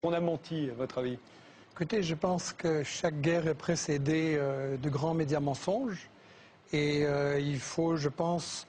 On a menti, à votre avis? Écoutez, je pense que chaque guerre est précédée de grands médias mensonges. Et il faut, je pense,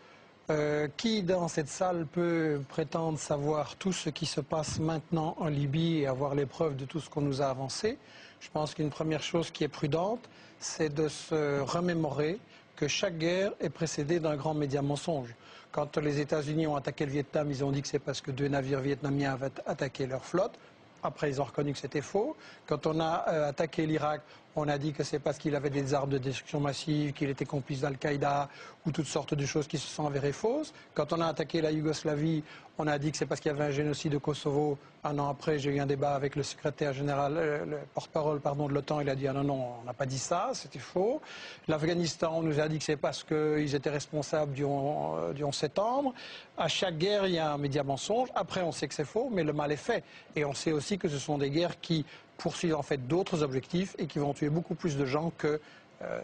qui dans cette salle peut prétendre savoir tout ce qui se passe maintenant en Libye et avoir les preuves de tout ce qu'on nous a avancé? Je pense qu'une première chose qui est prudente, c'est de se remémorer que chaque guerre est précédée d'un grand média mensonge. Quand les États-Unis ont attaqué le Vietnam, ils ont dit que c'est parce que 2 navires vietnamiens avaient attaqué leur flotte. Après, ils ont reconnu que c'était faux. Quand on a attaqué l'Irak, on a dit que c'est parce qu'il avait des armes de destruction massive, qu'il était complice d'Al-Qaïda ou toutes sortes de choses qui se sont avérées fausses. Quand on a attaqué la Yougoslavie, on a dit que c'est parce qu'il y avait un génocide au Kosovo. Un an après, j'ai eu un débat avec le secrétaire général, le porte-parole de l'OTAN. Il a dit ah non, on n'a pas dit ça, c'était faux. L'Afghanistan, on nous a dit que c'est parce qu'ils étaient responsables du 11 septembre. À chaque guerre, il y a un média mensonge. Après, on sait que c'est faux, mais le mal est fait. Et on sait aussi que ce sont des guerres qui poursuivent en fait d'autres objectifs et qui vont tuer beaucoup plus de gens que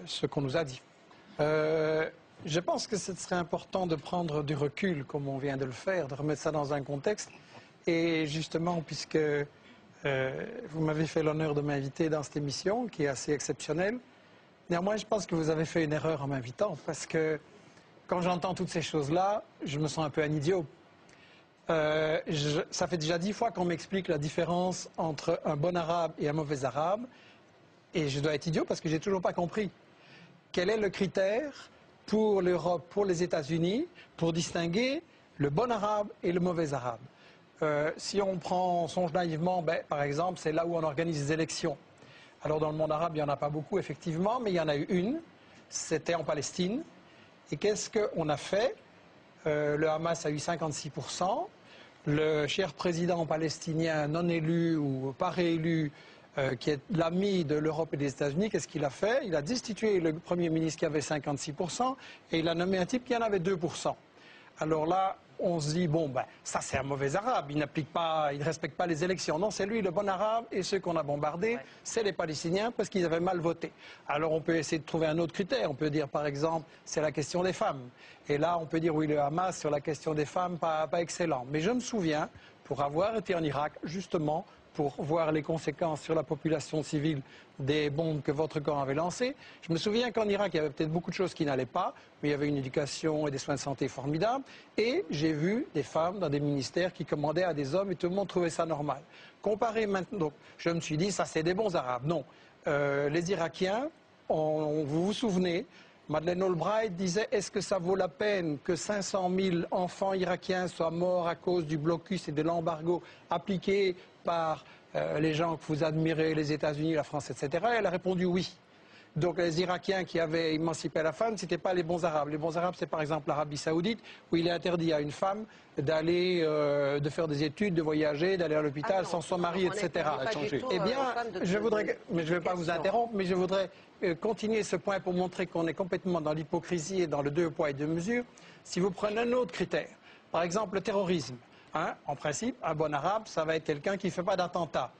ce qu'on nous a dit. Je pense que ce serait important de prendre du recul, comme on vient de le faire, de remettre ça dans un contexte. Et justement, puisque vous m'avez fait l'honneur de m'inviter dans cette émission, qui est assez exceptionnelle, néanmoins, je pense que vous avez fait une erreur en m'invitant, parce que quand j'entends toutes ces choses-là, je me sens un peu un idiot. Ça fait déjà 10 fois qu'on m'explique la différence entre un bon arabe et un mauvais arabe, et je dois être idiot parce que j'ai toujours pas compris. Quel est le critère pour l'Europe, pour les États-Unis, pour distinguer le bon arabe et le mauvais arabe? Si on songe naïvement, par exemple, c'est là où on organise les élections. Alors dans le monde arabe, il n'y en a pas beaucoup, effectivement, mais il y en a eu une, c'était en Palestine. Et qu'est-ce qu'on a fait? Le Hamas a eu 56%. Le cher président palestinien non élu ou pas réélu, qui est l'ami de l'Europe et des États-Unis, qu'est-ce qu'il a fait? Il a destitué le Premier ministre qui avait 56% et il a nommé un type qui en avait 2%. Alors là, on se dit, bon, ça c'est un mauvais arabe, il ne respecte pas les élections. Non, c'est lui le bon arabe, et ceux qu'on a bombardés, c'est les Palestiniens parce qu'ils avaient mal voté. Alors on peut essayer de trouver un autre critère, on peut dire par exemple, c'est la question des femmes. Et là, on peut dire, oui, le Hamas sur la question des femmes, pas excellent. Mais je me souviens, pour avoir été en Irak, justement, pour voir les conséquences sur la population civile des bombes que votre camp avait lancées. Je me souviens qu'en Irak, il y avait peut-être beaucoup de choses qui n'allaient pas, mais il y avait une éducation et des soins de santé formidables. Et j'ai vu des femmes dans des ministères qui commandaient à des hommes et tout le monde trouvait ça normal. Comparé maintenant, donc, je me suis dit, ça c'est des bons Arabes. Non. Les Irakiens, vous vous souvenez, Madeleine Albright disait, est-ce que ça vaut la peine que 500 000 enfants irakiens soient morts à cause du blocus et de l'embargo appliqué par les gens que vous admirez, les États-Unis, la France, etc. Elle a répondu oui. Donc les Irakiens qui avaient émancipé la femme, ce n'étaient pas les bons Arabes. Les bons Arabes, c'est par exemple l'Arabie Saoudite, où il est interdit à une femme d'aller, de faire des études, de voyager, d'aller à l'hôpital sans son mari, etc. Eh bien, je voudrais, mais je ne vais pas vous interrompre, mais je voudrais continuer ce point pour montrer qu'on est complètement dans l'hypocrisie et dans le deux poids et deux mesures. Si vous prenez un autre critère, par exemple le terrorisme, en principe, un bon arabe, ça va être quelqu'un qui ne fait pas d'attentat.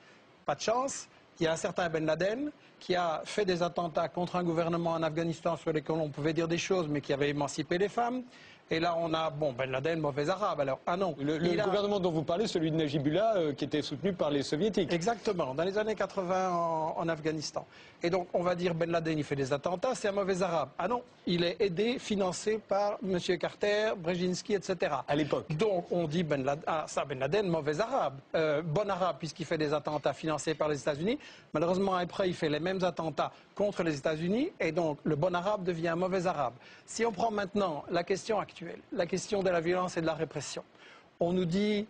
Pas de chance, il y a un certain Ben Laden qui a fait des attentats contre un gouvernement en Afghanistan sur lesquels on pouvait dire des choses, mais qui avait émancipé les femmes. Et là, on a, Ben Laden, mauvais arabe. Alors, non. Le gouvernement dont vous parlez, celui de Najibullah, qui était soutenu par les soviétiques. Exactement, dans les années 80 en Afghanistan. Et donc, on va dire Ben Laden, il fait des attentats, c'est un mauvais arabe. Ah non, il est aidé, financé par M. Carter, Brzezinski, etc. À l'époque. Donc, on dit Ben Laden, mauvais arabe. Bon arabe, puisqu'il fait des attentats financés par les États-Unis. Malheureusement, après, il fait les mêmes attentats contre les États-Unis. Et donc, le bon arabe devient un mauvais arabe. Si on prend maintenant la question actuelle, la question de la violence et de la répression, on nous dit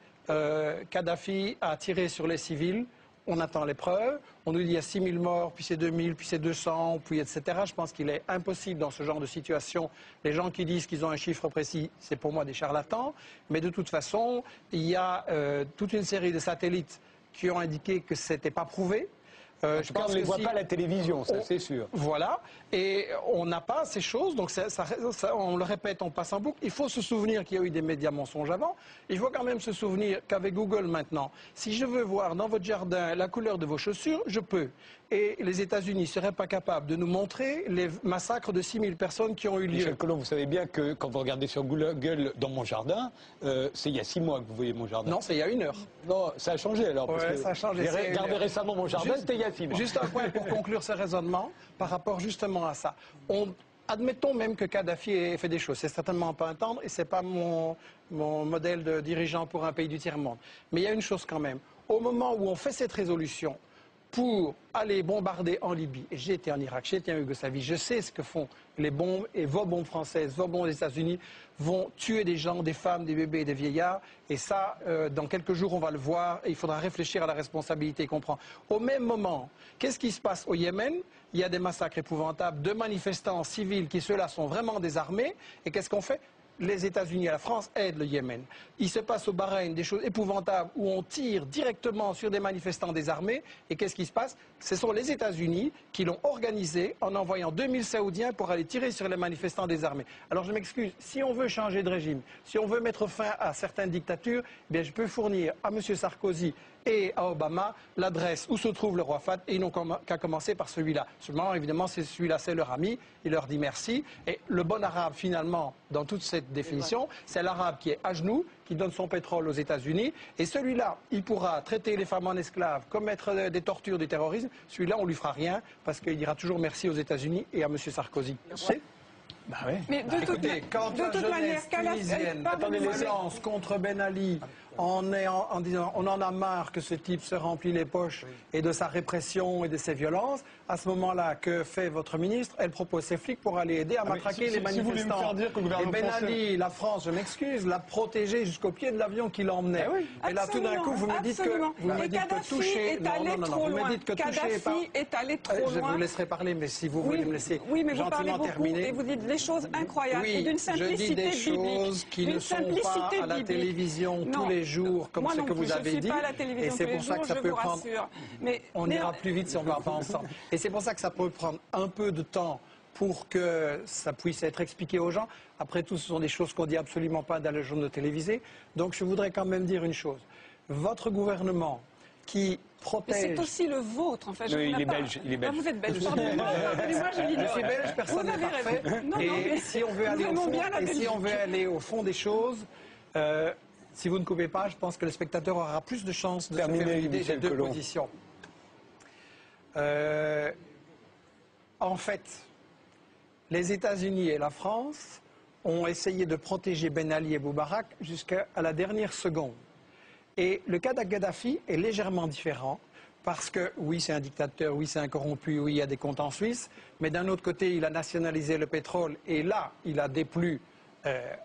Kadhafi a tiré sur les civils, on attend les preuves, on nous dit il y a 6 000 morts, puis c'est 2 000, puis c'est 200, puis etc. Je pense qu'il est impossible dans ce genre de situation. Les gens qui disent qu'ils ont un chiffre précis, c'est pour moi des charlatans. Mais de toute façon, il y a toute une série de satellites qui ont indiqué que ce n'était pas prouvé. Je pense on ne les que voit pas à la télévision, ça c'est sûr. Voilà, et on n'a pas ces choses, donc on le répète, on passe en boucle. Il faut se souvenir qu'il y a eu des médias mensonges avant. Il faut quand même se souvenir qu'avec Google maintenant, si je veux voir dans votre jardin la couleur de vos chaussures, je peux. Et les États-Unis ne seraient pas capables de nous montrer les massacres de 6000 personnes qui ont eu lieu. Michel Colomb, vous savez bien que quand vous regardez sur Google dans mon jardin, c'est il y a 6 mois que vous voyez mon jardin. Non, c'est il y a 1 heure. Non, ça a changé alors. Parce que ça a changé. j'ai regardé récemment mon jardin, c'était il y a 6 mois. Juste un point pour conclure ce raisonnement par rapport justement à ça. Admettons même que Kadhafi ait fait des choses. C'est certainement pas un tendre et c'est pas mon modèle de dirigeant pour un pays du tiers-monde. Mais il y a une chose quand même. Au moment où on fait cette résolution pour aller bombarder en Libye, et j'ai été en Irak, j'ai été en Yougoslavie, je sais ce que font les bombes, et vos bombes françaises, vos bombes des États-Unis vont tuer des gens, des femmes, des bébés et des vieillards. Et ça, dans quelques jours, on va le voir, et il faudra réfléchir à la responsabilité qu'on prend. Au même moment, qu'est-ce qui se passe au Yémen? Il y a des massacres épouvantables de manifestants civils qui, ceux-là, sont vraiment désarmés. Et qu'est-ce qu'on fait? Les États-Unis et la France aident le Yémen. Il se passe au Bahreïn des choses épouvantables où on tire directement sur des manifestants désarmés. Et qu'est-ce qui se passe? Ce sont les États-Unis qui l'ont organisé en envoyant 2000 Saoudiens pour aller tirer sur les manifestants désarmés. Alors je m'excuse, si on veut changer de régime, si on veut mettre fin à certaines dictatures, eh bien je peux fournir à M. Sarkozy et à Obama l'adresse où se trouve le roi Fahd, et ils n'ont qu'à commencer par celui-là. Seulement, évidemment, celui-là, c'est leur ami, il leur dit merci. Et le bon arabe, finalement, dans toute cette définition, c'est l'arabe qui est à genoux, qui donne son pétrole aux États-Unis. Et celui-là, il pourra traiter les femmes en esclaves, commettre des tortures, du terrorisme. Celui-là, on ne lui fera rien, parce qu'il dira toujours merci aux États-Unis et à M. Sarkozy. Bah ouais. Mais Écoutez, quand la jeunesse tunisienne lance contre Ben Ali en disant on en a marre que ce type se remplit les poches et de sa répression et de ses violences, à ce moment-là, que fait votre ministre? Elle propose ses flics pour aller aider à matraquer les manifestants. Et Ben Ali, la France, je m'excuse, l'a protégé jusqu'au pied de l'avion qui l'emmenait. Et là, tout d'un coup, vous me dites que toucher... Non, vous me dites que toucher... Kadhafi est allé trop loin. Je vous laisserai parler, mais si vous voulez me laisser gentiment terminer... Et vous dites des choses incroyables et d'une simplicité biblique. Je dis des choses qui ne sont pas à la télévision tous les jours, comme ce que vous avez dit. Et c'est pour ça que ça peut prendre... On ira plus vite si on ne va pas ensemble. Et c'est pour ça que ça peut prendre un peu de temps pour que ça puisse être expliqué aux gens. Après tout, ce sont des choses qu'on ne dit absolument pas dans les journaux télévisés. Donc je voudrais quand même dire une chose. Votre gouvernement qui protège... Mais c'est aussi le vôtre, en fait. Oui, il est belge. Il est belge. Ah, vous êtes belge, pardonnez-moi. Je suis belge, personne n'est parfait. Et si on veut aller au fond des choses... si vous ne coupez pas, je pense que le spectateur aura plus de chances de se faire une idée des deux positions. En fait, les États-Unis et la France ont essayé de protéger Ben Ali et Moubarak jusqu'à la dernière seconde. Et le cas d'Gaddafi est légèrement différent parce que, oui, c'est un dictateur, oui, c'est un corrompu, oui, il y a des comptes en Suisse, mais d'un autre côté, il a nationalisé le pétrole et là, il a déplu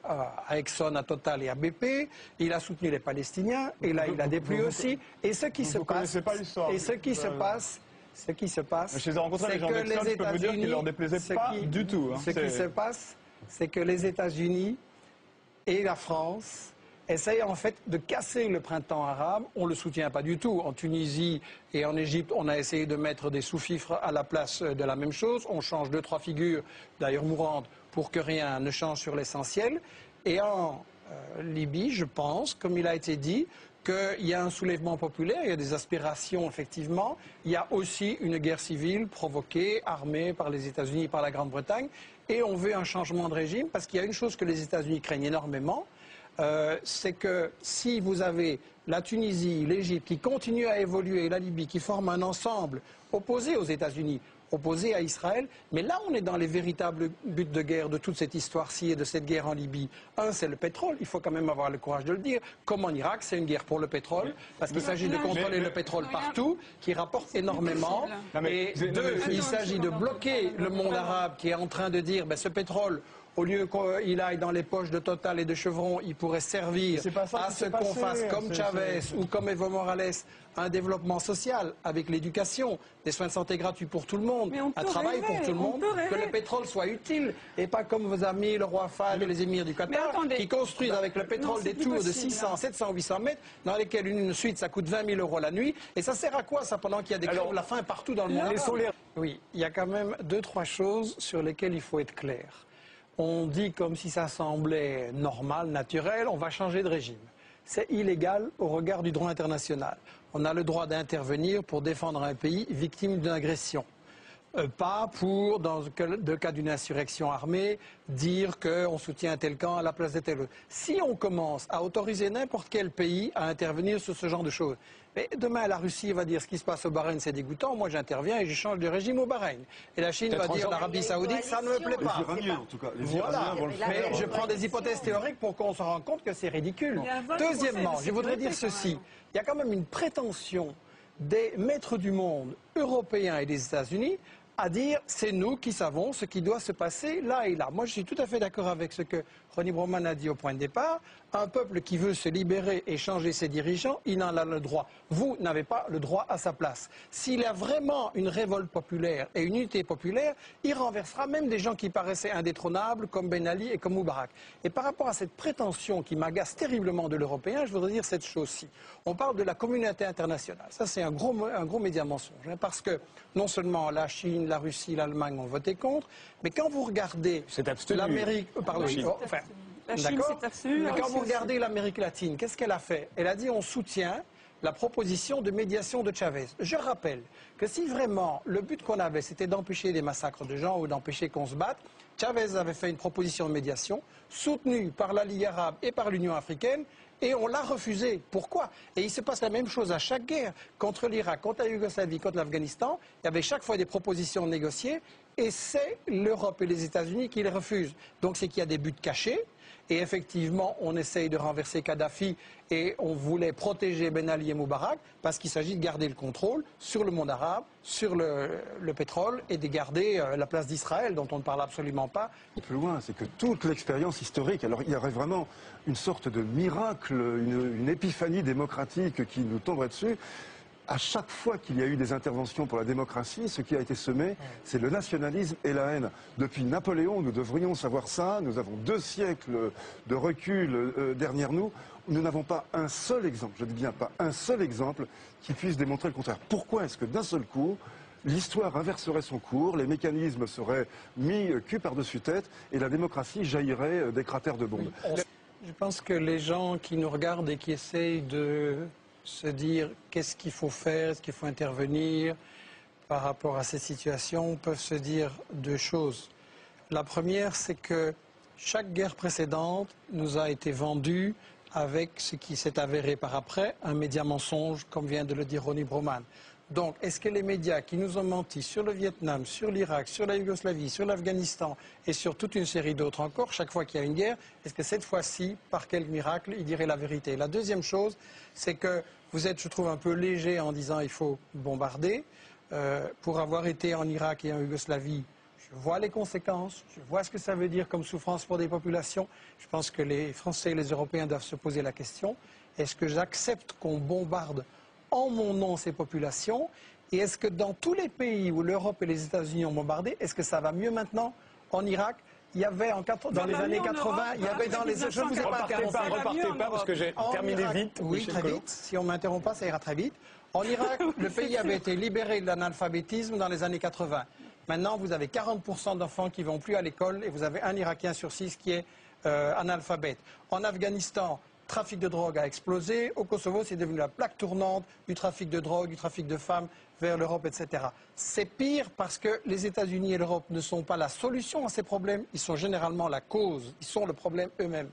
à Exxon, à Total et à BP, il a soutenu les Palestiniens et là, il a déplu aussi. Et ce qui se passe, c'est que les États-Unis, ce qui se passe, c'est que les États-Unis et la France essayent en fait de casser le printemps arabe. On ne le soutient pas du tout. En Tunisie et en Égypte, on a essayé de mettre des sous-fifres à la place de la même chose. On change 2-3 figures, d'ailleurs mourantes, pour que rien ne change sur l'essentiel. Et en Libye, je pense, comme il a été dit, qu'il y a un soulèvement populaire, il y a des aspirations, effectivement. Il y a aussi une guerre civile provoquée, armée par les États-Unis et par la Grande-Bretagne. Et on veut un changement de régime, parce qu'il y a une chose que les États-Unis craignent énormément, c'est que si vous avez la Tunisie, l'Égypte qui continuent à évoluer, et la Libye qui forment un ensemble opposé aux États-Unis, opposé à Israël, mais là on est dans les véritables buts de guerre de toute cette histoire-ci et de cette guerre en Libye. Un, c'est le pétrole, il faut quand même avoir le courage de le dire. Comme en Irak, c'est une guerre pour le pétrole, parce qu'il s'agit de contrôler le pétrole partout, qui rapporte énormément. Et deux, il s'agit de bloquer le monde arabe qui est en train de dire, ce pétrole, au lieu qu'il aille dans les poches de Total et de Chevron, il pourrait servir à ce qu'on fasse comme Chavez ou comme Evo Morales un développement social avec l'éducation, des soins de santé gratuits pour tout le monde, un travail pour tout le monde, que le pétrole soit utile et pas comme vos amis, le roi Fahd et les émirs du Qatar, qui construisent avec le pétrole des tours de 600, 700, 800 mètres, dans lesquelles une suite ça coûte 20 000 € la nuit. Et ça sert à quoi ça pendant qu'il y a des crèves la faim partout dans le monde? Oui, il y a quand même 2-3 choses sur lesquelles il faut être clair. On dit comme si ça semblait normal, naturel, on va changer de régime. C'est illégal au regard du droit international. On a le droit d'intervenir pour défendre un pays victime d'une agression. Pas pour, dans le cas d'une insurrection armée, dire qu'on soutient tel camp à la place de tel autre. Si on commence à autoriser n'importe quel pays à intervenir sur ce genre de choses, mais demain la Russie va dire ce qui se passe au Bahreïn c'est dégoûtant, moi j'interviens et je change de régime au Bahreïn. Et la Chine va dire l'Arabie Saoudite ça ne me plaît pas. Les Iraniens en tout cas. Voilà. Mais je prends des hypothèses théoriques pour qu'on se rende compte que c'est ridicule. Deuxièmement, je voudrais dire ceci, il y a quand même une prétention des maîtres du monde européens et des États-Unis à dire c'est nous qui savons ce qui doit se passer là et là. Moi je suis tout à fait d'accord avec ce que Ronnie Broman a dit au point de départ. Un peuple qui veut se libérer et changer ses dirigeants, il en a le droit. Vous n'avez pas le droit à sa place. S'il y a vraiment une révolte populaire et une unité populaire, il renversera même des gens qui paraissaient indétrônables comme Ben Ali et comme Moubarak. Et par rapport à cette prétention qui m'agace terriblement de l'Européen, je voudrais dire cette chose-ci. On parle de la communauté internationale. Ça c'est un gros média mensonge. Parce que non seulement la Chine, la Russie, l'Allemagne ont voté contre, mais quand vous regardez l'Amérique... Pardon, la Chine s'est abstenue. Mais quand vous regardez l'Amérique latine, qu'est-ce qu'elle a fait? Elle a dit on soutient la proposition de médiation de Chavez. Je rappelle que si vraiment le but qu'on avait c'était d'empêcher des massacres de gens ou d'empêcher qu'on se batte, Chavez avait fait une proposition de médiation soutenue par la Ligue arabe et par l'Union africaine et on l'a refusée. Pourquoi? Et il se passe la même chose à chaque guerre. Contre l'Irak, contre la Yougoslavie, contre l'Afghanistan, il y avait chaque fois des propositions négociées et c'est l'Europe et les États-Unis qui les refusent. Donc c'est qu'il y a des buts cachés. Et effectivement, on essaye de renverser Kadhafi et on voulait protéger Ben Ali et Moubarak parce qu'il s'agit de garder le contrôle sur le monde arabe, sur le pétrole et de garder la place d'Israël dont on ne parle absolument pas. Plus loin, c'est que toute l'expérience historique, alors il y aurait vraiment une sorte de miracle, une épiphanie démocratique qui nous tomberait dessus. À chaque fois qu'il y a eu des interventions pour la démocratie, ce qui a été semé, c'est le nationalisme et la haine. Depuis Napoléon, nous devrions savoir ça. Nous avons 2 siècles de recul derrière nous. Nous n'avons pas un seul exemple, je dis bien pas un seul exemple, qui puisse démontrer le contraire. Pourquoi est-ce que d'un seul coup, l'histoire inverserait son cours, les mécanismes seraient mis cul par-dessus tête et la démocratie jaillirait des cratères de bombes? Je pense que les gens qui nous regardent et qui essayent de se dire qu'est-ce qu'il faut faire, est-ce qu'il faut intervenir par rapport à ces situations, peuvent se dire 2 choses. La première, c'est que chaque guerre précédente nous a été vendue avec ce qui s'est avéré par après, un média mensonge, comme vient de le dire Ronnie Broman. Donc, est-ce que les médias qui nous ont menti sur le Vietnam, sur l'Irak, sur la Yougoslavie, sur l'Afghanistan et sur toute une série d'autres encore, chaque fois qu'il y a une guerre, est-ce que cette fois-ci, par quel miracle, ils diraient la vérité? La deuxième chose, c'est que vous êtes, je trouve, un peu léger en disant il faut bombarder. Pour avoir été en Irak et en Yougoslavie, je vois les conséquences, je vois ce que ça veut dire comme souffrance pour des populations. Je pense que les Français et les Européens doivent se poser la question, est-ce que j'accepte qu'on bombarde en mon nom ces populations? Et est-ce que dans tous les pays où l'Europe et les États-Unis ont bombardé, est-ce que ça va mieux maintenant? En Irak, il y avait dans les années 80, il y avait dans les... Je ne vous ai pas interrompu. Repartez pas parce que j'ai terminé vite. Oui, très vite. Si on ne m'interrompt pas, ça ira très vite. En Irak, le pays avait été libéré de l'analphabétisme dans les années 80. Maintenant, vous avez 40% d'enfants qui ne vont plus à l'école et vous avez un Irakien sur 6 qui est analphabète. En Afghanistan, le trafic de drogue a explosé. Au Kosovo, c'est devenu la plaque tournante du trafic de drogue, du trafic de femmes vers l'Europe, etc. C'est pire parce que les États-Unis et l'Europe ne sont pas la solution à ces problèmes, ils sont généralement la cause, ils sont le problème eux-mêmes.